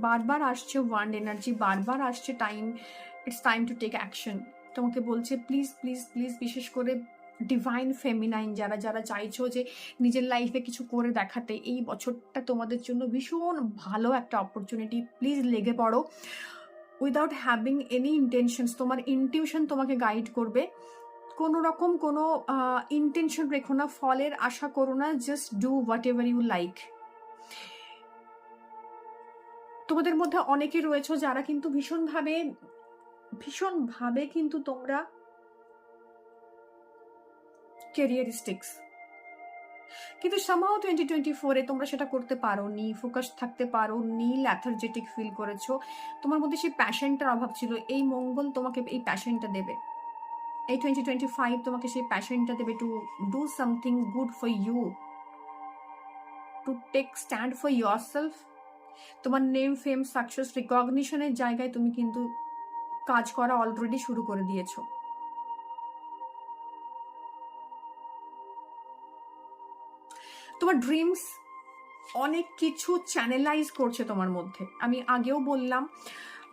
বারবার আসছে wand energy, বারবার আসছে time, it's time to take action. তোমাকে বলছে প্লিজ প্লিজ প্লিজ, বিশেষ করে ডিভাইন ফেমিনাইন যারা যারা চাইছো যে নিজের লাইফে কিছু করে দেখাতে, এই বছরটা তোমাদের জন্য ভীষণ ভালো একটা অপরচুনিটি। প্লিজ লেগে পড়ো উইদাউট হ্যাভিং এনি ইন্টেনশনস। তোমার ইনটিউশন তোমাকে গাইড করবে। কোনো রকম কোনো ইন্টেনশন রেখো না, ফলের আশা করো না, just do whatever you like. তোমাদের মধ্যে অনেকে রয়েছে যারা কিন্তু ভীষণভাবে কিন্তু তোমরা ক্যারিয়ারিস্টিক্স, কিন্তু সামহাও 2024-এ তোমরা সেটা করতে পারোনি, ফোকাস থাকতে পারোনি, ল্যাথার্জেটিক ফিল করেছো। তোমার মধ্যে সেই প্যাশনটার অভাব ছিল। এই মঙ্গল তোমাকে এই প্যাশনটা দেবে, এই 2025 তোমাকে সেই প্যাশনটা দেবে to do something good for you, to take stand for yourself. তোমার নেম, ফেম, সাকসেস, রিকগনিশনের জায়গায় তুমি কিন্তু কাজ করা অলরেডি শুরু করে দিয়েছো। তোমার ড্রিমস অনেক কিছু চ্যানেলাইজ করছে তোমার মধ্যে। আমি আগেও বললাম,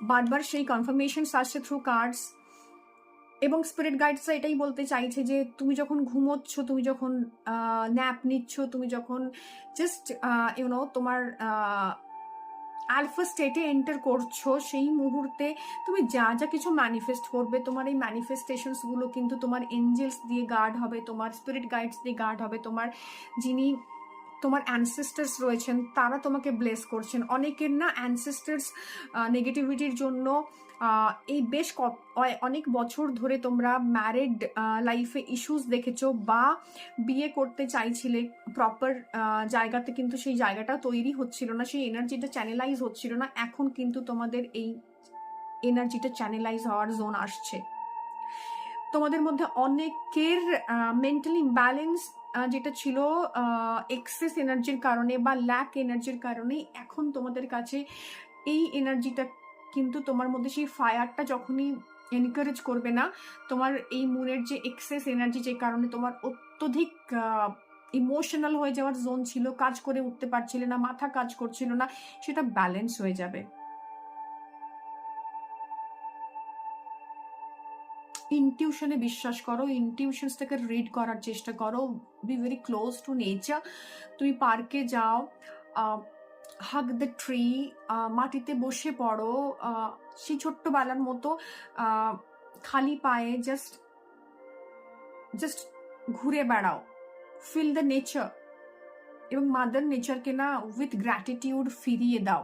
বারবার সেই কনফার্মেশনস আসছে থ্রু কার্ডস, এবং স্পিরিট গাইডসরা এটাই বলতে চাইছে যে তুমি যখন ঘুমোচ্ছ, তুমি যখন ন্যাপ নিচ্ছ, তুমি যখন জাস্ট তোমার আলফা স্টেটে এন্টার করছো, সেই মুহূর্তে তুমি যা যা কিছু ম্যানিফেস্ট করবে, তোমার এই ম্যানিফেস্টেশনসগুলো কিন্তু তোমার এঞ্জেলস দিয়ে গার্ড হবে, তোমার স্পিরিট গাইডস দিয়ে গার্ড হবে, তোমার যিনি তোমার অ্যানসেস্টার্স রয়েছেন তারা তোমাকে ব্লেস করছেন। অনেকের না অ্যানসেস্টার্স নেগেটিভিটির জন্য এই বেশ অনেক বছর ধরে তোমরা ম্যারিড লাইফে ইস্যুস দেখেছো, বা বিয়ে করতে চাইছিলে প্রপার জায়গাতে, কিন্তু সেই জায়গাটা তৈরি হচ্ছিল না, সেই এনার্জিটা চ্যানেলাইজ হচ্ছিল না। এখন কিন্তু তোমাদের এই এনার্জিটা চ্যানেলাইজ হওয়ার জোন আসছে। তোমাদের মধ্যে অনেকের মেন্টাল ইমব্যালেন্স যেটা ছিল এক্সেস এনার্জির কারণে বা ল্যাক এনার্জির কারণে, এখন তোমাদের কাছে এই এনার্জিটা কিন্তু তোমার মধ্যে সেই ফায়ারটা যখনই এনকারেজ করবে না, তোমার এই মুনের যে এক্সেস এনার্জি, যে কারণে তোমার অত্যধিক ইমোশনাল হয়ে যাওয়ার জোন ছিল, কাজ করে উঠতে পারছিলে না, মাথা কাজ করছিল না, সেটা ব্যালেন্স হয়ে যাবে। ইনটিউশনে বিশ্বাস করো, ইনটিউশনসটাকে রিড করার চেষ্টা করো, be very close two nature. তুমি পার্কে যাও, হাগ দ্য ট্রি, মাটিতে বসে পড়ো, সেই ছোট্টবেলার মতো খালি পায়ে জাস্ট ঘুরে বেড়াও, ফিল দ্য নেচার, এবং মাদার নেচারকে না উইথ গ্র্যাটিটিউড ফিরিয়ে দাও।